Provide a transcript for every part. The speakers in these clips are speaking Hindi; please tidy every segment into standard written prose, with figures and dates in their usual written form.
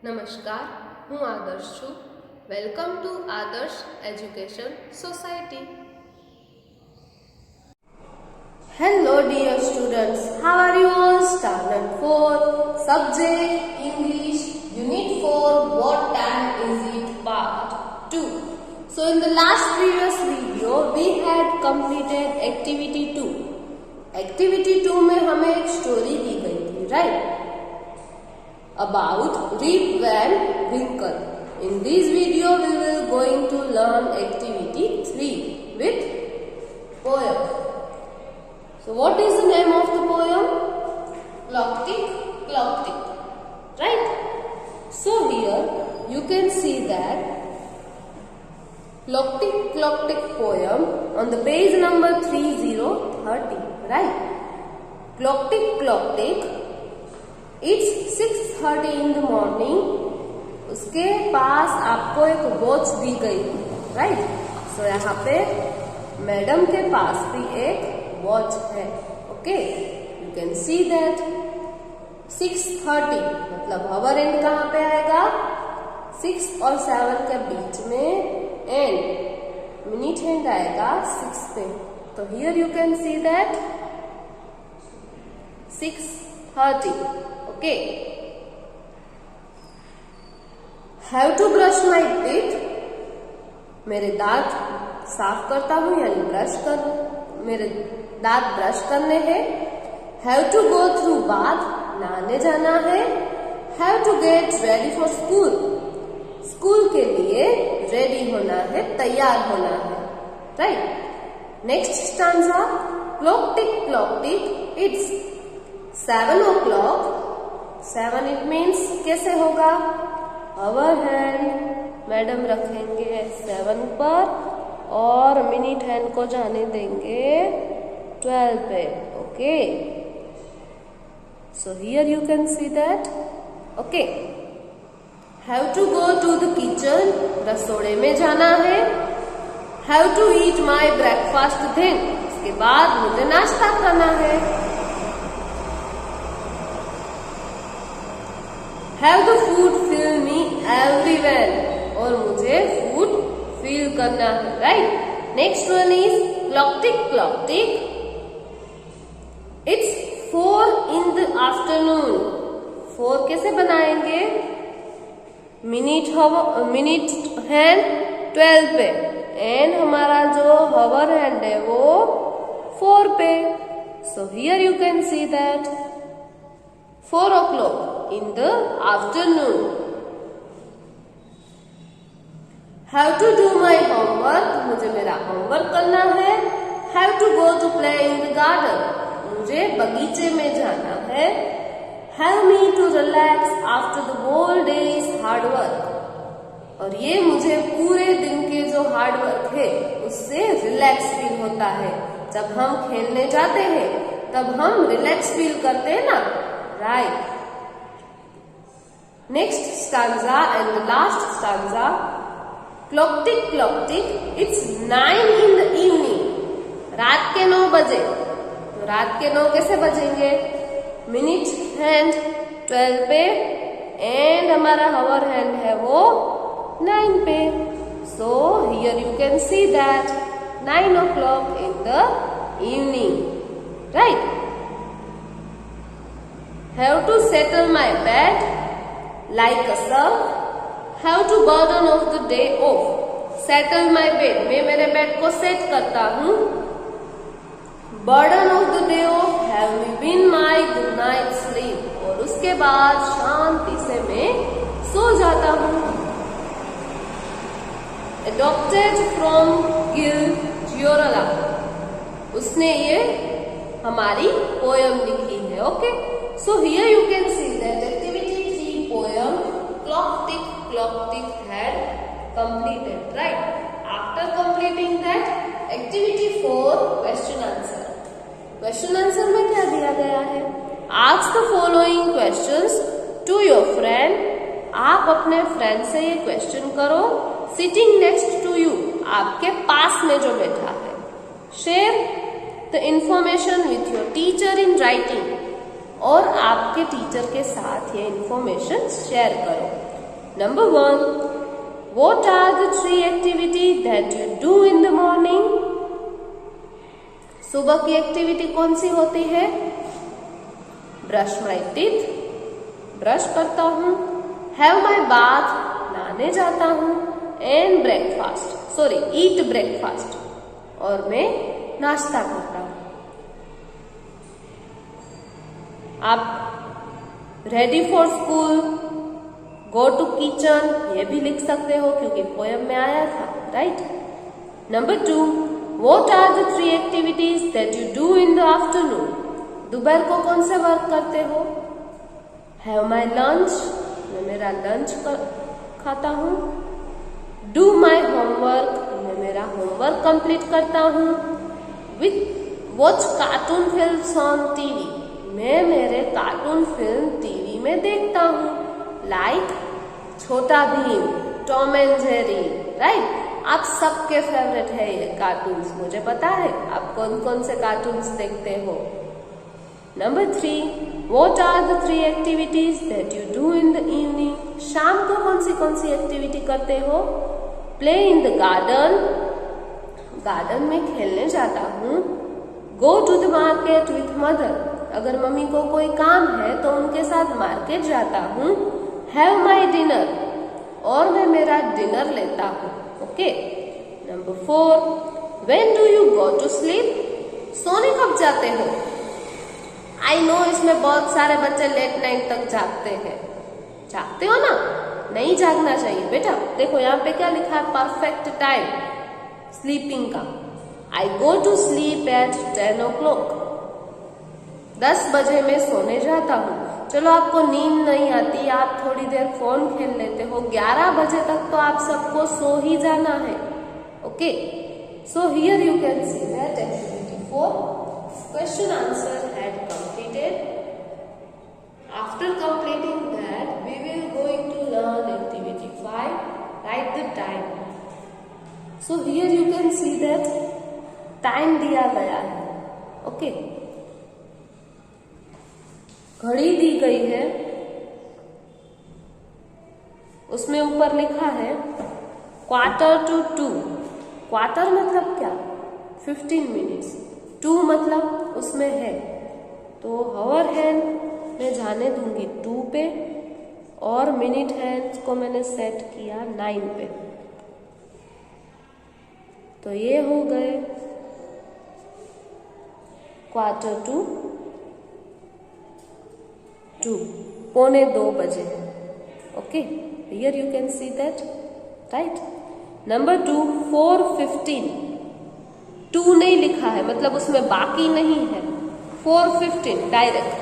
નમસ્કાર, હું આદર્શ છું. વેલકમ ટુ આદર્શ education society. Hello dear students, how are you all? Standard 4, subject English, Unit 4, what time is it? Part 2. So in the last previous video we had completed activity 2. Activity 2 में हमें एक स्टोरी दी गई थी, right? About Rip Van Winkle. In this video we will going to learn activity 3 with poem. So what is the name of the poem? Clock Tick, Clock Tick. Right? So here you can see that Clock Tick poem on the page number 3030. Right? Clock Tick. It's 6:30 in the morning. उसके पास आपको एक वॉच दी गई है, राइट? सो यहाँ पे मैडम के पास भी एक वॉच है. Okay, you can see that 6:30 मतलब हवर एंड कहाँ पे आएगा? 6 और 7 के बीच में एंड मिनट हैंड आएगा 6 पे. तो here you can see that 6:30. Okay, have to brush my teeth. मेरे दांत साफ करता हूं यानी मेरे दांत ब्रश करने हैं. Have to go through bath, नहाने जाना है. Have to get ready for school, school के लिए रेडी होना है, तैयार होना है. Right? Next stanza, clock tick, it's 7 o'clock. 7 it means कैसे होगा? आवर हैंड मैडम रखेंगे 7 पर और मिनट हैंड को जाने देंगे 12 पे. Okay, so here you can see that. Okay, have to go to the kitchen, रसोड़े में जाना है. Have to eat my breakfast then, इसके बाद मुझे नाश्ता करना है. Have the food fill me everywhere, और मुझे फूड फील करना है. Right? Next one is clock tick. It's 4 in the afternoon. 4 कैसे बनाएंगे? मिनट हैंड 12 पे एंड हमारा जो हवर हैंड है वो 4 पे. सो here you can see that 4 o'clock in the afternoon. Have to do my homework, मुझे मेरा होमवर्क करना है. Have to go to play in the garden, मुझे बगीचे में जाना है. Have me to relax after the whole day's hard work, और ये मुझे पूरे दिन के जो हार्ड वर्क है उससे रिलैक्स फील होता है. जब हम खेलने जाते हैं तब हम रिलैक्स फील करते हैं ना, right? Next stanza and the last stanza, clock tick, it's 9 in the evening. रात के 9 बजे. तो रात के 9 कैसे बजेंगे? मिनट हैंड 12 पे एंड हमारा हवर हैंड है वो 9 पे. सो here you can see that 9 o'clock in the evening. Right? Have to settle my bed like a serf. Have to burden of the day off. Settle my bed, मैं मेरे बेड को सेट करता हूँ. Burden of the day off, have me been my good night sleep, और उसके बाद शांति से मैं सो जाता हूँ. Adopted from Gil Giorola, उसने ये हमारी पोयम लिखी है. Okay, so here you can see that activity 3 poem Clock Tick had completed. Right? After completing that activity 4 question answer में क्या दिया गया है? Ask the following questions to your friend. आप अपने फ्रेंड से ये क्वेश्चन करो sitting next to you, आपके पास में जो बैठा है. Share the information with your teacher in writing. और आपके टीचर के साथ ये इंफॉर्मेशन शेयर करो। Number 1, what are the 3 activity that you do in the morning? सुबह की एक्टिविटी कौन सी होती है? ब्रश माई टीथ, ब्रश करता हूं, हैव माई बाथ, नहाने जाता हूं, एंड ब्रेकफास्ट, ईट ब्रेकफास्ट, और मैं नाश्ता करता हूं। आप ready for school, go to kitchen, ये भी लिख सकते हो क्योंकि पोएम में आया था, right? Number 2, what are the 3 activities that you do in the afternoon? दोपहर को कौन से वर्क करते हो? हैव माई लंच, मैं मेरा लंच खाता हूँ, डू माई होमवर्क, मैं मेरा होमवर्क कंप्लीट करता हूँ, watch cartoon films on TV, मैं मेरे कार्टून फिल्म टीवी में देखता हूँ, लाइक छोटा Bhim, Tom and Jerry, right? आप सबके फेवरेट है ये कार्टून्स, मुझे पता है आप कौन कौन से कार्टून्स देखते हो। Number 3, what are the 3 activities that you do in the evening? शाम को कौन सी एक्टिविटी करते हो? Play in the garden, garden में खेलने जाता हूँ, go to the market with mother, अगर मम्मी को कोई काम है तो उनके साथ मार्केट जाता हूँ, हैव माई डिनर, और मैं मेरा डिनर लेता हूँ। Okay. Number 4, when do you go to sleep? सोने कब जाते हो? आई नो इसमें बहुत सारे बच्चे लेट नाइट तक जागते हैं, जागते हो ना? नहीं जागना चाहिए बेटा। देखो यहाँ पे क्या लिखा है, परफेक्ट टाइम स्लीपिंग का। I go to sleep at 10 o'clock, 10 बजे मैं सोने जाता हूँ। चलो आपको नींद नहीं आती, आप थोड़ी देर फोन खेल लेते हो, 11 बजे तक तो आप सबको सो ही जाना है। Okay, so here you can see that activity 4 question answer had completed. After completing that, we will going to learn activity 5, write the time. So here you can see that time दिया गया है। ओके, घड़ी दी गई है, उसमें ऊपर लिखा है 1:45। क्वार्टर मतलब क्या? 15 मिनट्स। 2 मतलब उसमें है, तो हावर हैंड मैं जाने दूंगी 2 पे, और मिनट हैंड को मैंने सेट किया 9 पे। तो ये हो गए 1:45, 2:45 बजे। Okay, here you can see that, right? Number 2, 4:15, 2 नहीं लिखा है मतलब उसमें बाकी नहीं है, 4:15 डायरेक्ट।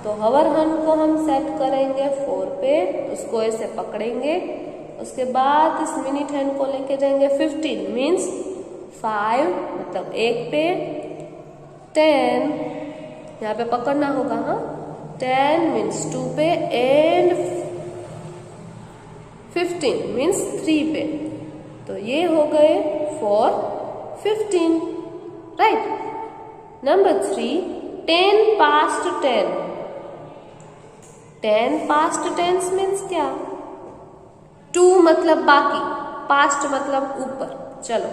तो हावर हैंड को हम सेट करेंगे 4 पे, उसको ऐसे पकड़ेंगे, उसके बाद इस मिनट हैंड को लेके जाएंगे 15 मीन्स 5 मतलब 1 पे, 10 यहाँ पे पकड़ना होगा, हाँ, 10 मीन्स 2 पे, एंड 15 मीन्स 3 पे। तो ये हो गए 4:15, right? Number 3, 10 past 10, 10 past 10 means क्या? 2 मतलब बाकी, पास्ट मतलब ऊपर। चलो,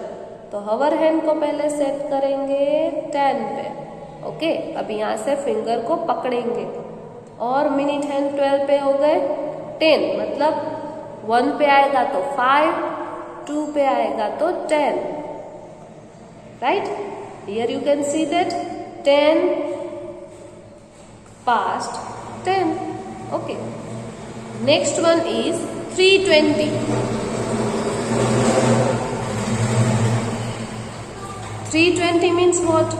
तो हावर हैंड को पहले सेट करेंगे 10 पे। ओके, अब यहाँ से फिंगर को पकड़ेंगे, और मिनट हैंड 12 पे हो गए, 10 मतलब 1 पे आएगा तो 5, 2 पे आएगा तो 10, right? Here you can see that 10 past 10. Okay, next one is 3:20. 3:20 means what?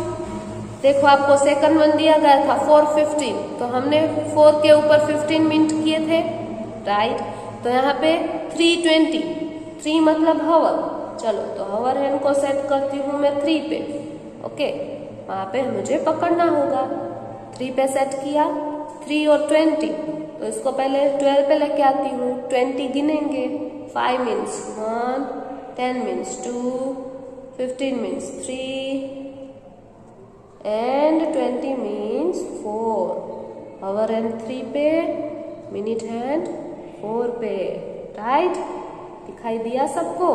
देखो आपको सेकंड वन दिया गया था 4:15, तो हमने 4 के ऊपर 15 मिनट किए थे, राइट? तो यहाँ पे 3:20, 3 मतलब हावर। चलो, तो हावर हैंड को सेट करती हूँ मैं 3 पे। ओके, वहां पे मुझे पकड़ना होगा, 3 पे सेट किया, 3 और 20, तो इसको पहले 12 पे लेके आती हूँ, 20 गिनेंगे, 5 means 1, 10 means 2, 15 means 3, and 20 means 4. Hour hand 3 पे, मिनट हैंड 4 पे, राइट? दिखाई दिया सबको?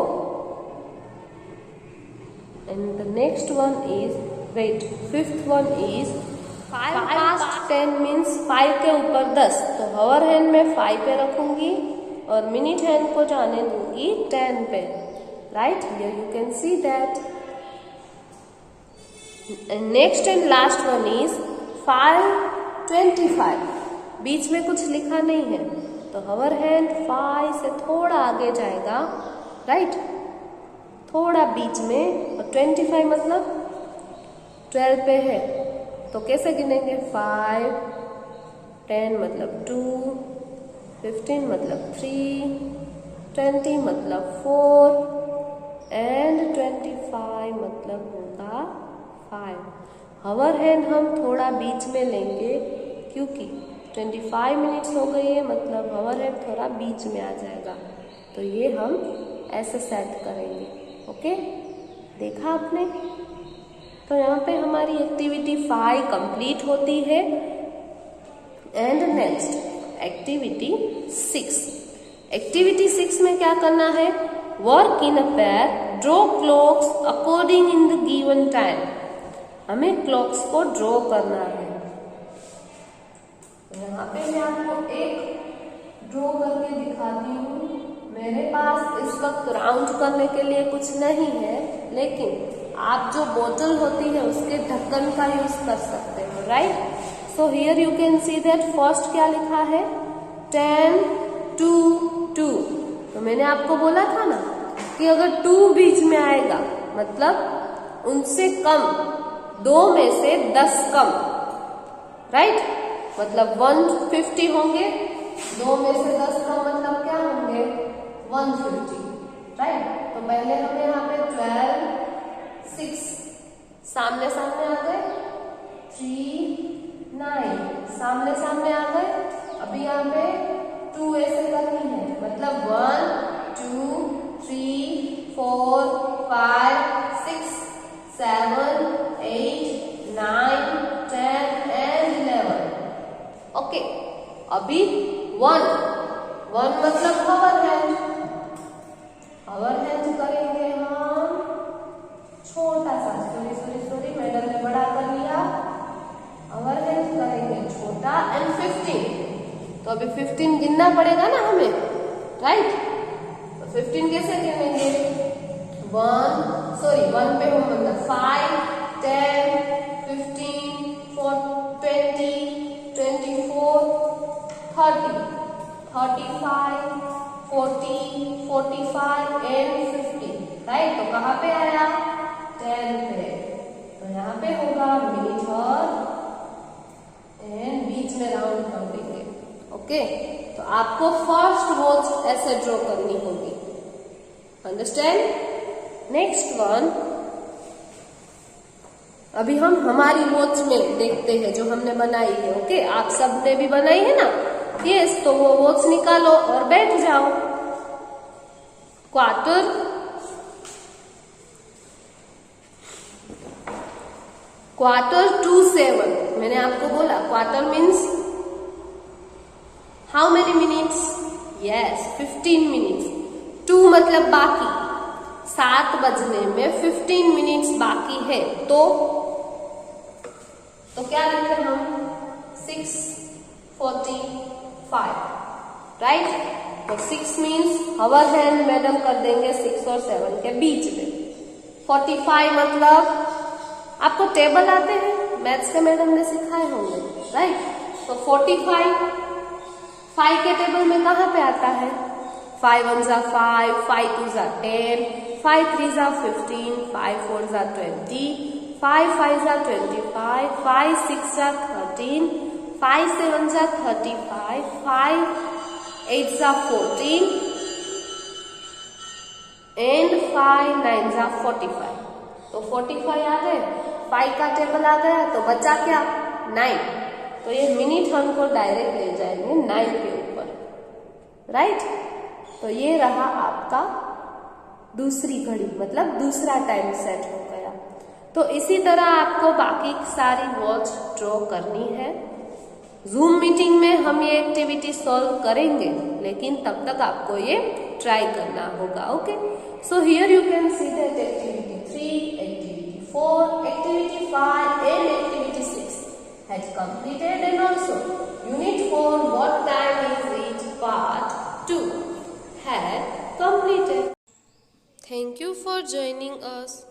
And the next one is, wait, fifth one is 5 past 10 means 5 के ऊपर 10, तो हावर हैंड में 5 पे रखूंगी और मिनट हैंड को जाने दूंगी 10 पे, right? Here you can see that. And next and last one is 5:25. बीच में कुछ लिखा नहीं है, तो हावर हैंड 5 से थोड़ा आगे जाएगा, राइट? थोड़ा बीच में, और 25 मतलब 12 पे है, तो कैसे गिनेंगे? 5, 10 मतलब 2, 15 मतलब 3, 20 मतलब 4 एंड 25 मतलब होगा 5. हावर हैंड हम थोड़ा बीच में लेंगे क्योंकि 25 मिनट्स हो गई है, मतलब हावर हैंड थोड़ा बीच में आ जाएगा, तो ये हम ऐसे सेट करेंगे. ओके, देखा आपने? तो यहाँ पे हमारी एक्टिविटी 5 कंप्लीट होती है. And next activity 6. एक्टिविटी 6 में क्या करना है? Work in a pair, draw clocks according in the given time. हमें क्लॉक्स को ड्रॉ करना है. यहाँ पे मैं आपको एक ड्रॉ करके दिखाती हूँ. मेरे पास इस वक्त राउंड करने के लिए कुछ नहीं है, लेकिन आप जो बोतल होती है उसके ढक्कन का यूज कर सकते हो, right? So here you can see that first क्या लिखा है? 10, 2, 2. तो मैंने आपको बोला था ना कि अगर 2 बीच में आएगा मतलब उनसे कम, 2 में से 10 कम, राइट? मतलब 150 होंगे, 2 में से 10 कम मतलब क्या होंगे? 150, राइट? तो पहले हमें यहाँ पे 12, 6 सामने सामने आ गए, 3, 9 सामने सामने आ गए. अभी यहाँ पे 2 ऐसे करनी है, मतलब 1, 2, 3, 4, 5, 6, 7, 8, 9, 10 एंड 11. ओके, अभी 1 मतलब हावर हैंड. हावर हैंड करेंगे हम छोटा सा, सॉरी मैडम ने बड़ा कर लिया. हावर हैंड करेंगे छोटा एंड 15. तो अभी 15 गिनना पड़ेगा ना हमें, राइट? तो 15 कैसे गिनेंगे? 1 पे हम मतलब 5, 10, 15, 20, 24, 30, 35, 40, 45 एंड 50, राइट? तो कहाँ पे आया? 10 पे. तो यहाँ पे होगा मिनट एंड बीच में राउंड कर देंगे. ओके, तो आपको फर्स्ट वॉच ऐसे ड्रॉ करनी होगी. अंडरस्टैंड? नेक्स्ट वन, अभी हम हमारी वॉच में देखते हैं जो हमने बनाई है. ओके, आप सब ने भी बनाई है ना? यस, तो वो वॉच निकालो और बैठ जाओ. Quarter to 7. मैंने आपको बोला quarter means how many minutes? Yes, 15 minutes. 2 मतलब बाकी, 7 बजने में 15 मिनट्स बाकी है, तो क्या लिखे हम? 6:45, राइट? तो 6 मीन्स हावर हैंड मैडम कर देंगे 6 और 7 के बीच में. 45 मतलब आपको टेबल आते हैं, मैथ्स के मैडम ने सिखाए होंगे, राइट? तो 45 5 के टेबल में कहाँ पे आता है? 5 1 जा 5, 5 2 जा 10, 5 3 जा 15, 5 4 जा 20, 5 5 जा 25, 5 6 जा 13, 5 7 जा 35, 5 8 जा 14 एंड 5 9 जा 45. तो 45 आ गए, 5 का टेबल आ गया, तो बचा क्या? 9. तो ये मिनट हमको डायरेक्ट ले जाएंगे 9 के ऊपर, राइट? तो ये रहा आपका दूसरी घड़ी, मतलब दूसरा टाइम सेट हो गया. तो इसी तरह आपको बाकी सारी वॉच ड्रॉ करनी है. जूम मीटिंग में हम ये एक्टिविटी सॉल्व करेंगे, लेकिन तब तक आपको ये ट्राई करना होगा. Okay, so here you can see that activity 3, activity 4, activity 5 and activity 6 has completed, and also unit 4, what time is it, part 2 had completed. Thank you for joining us.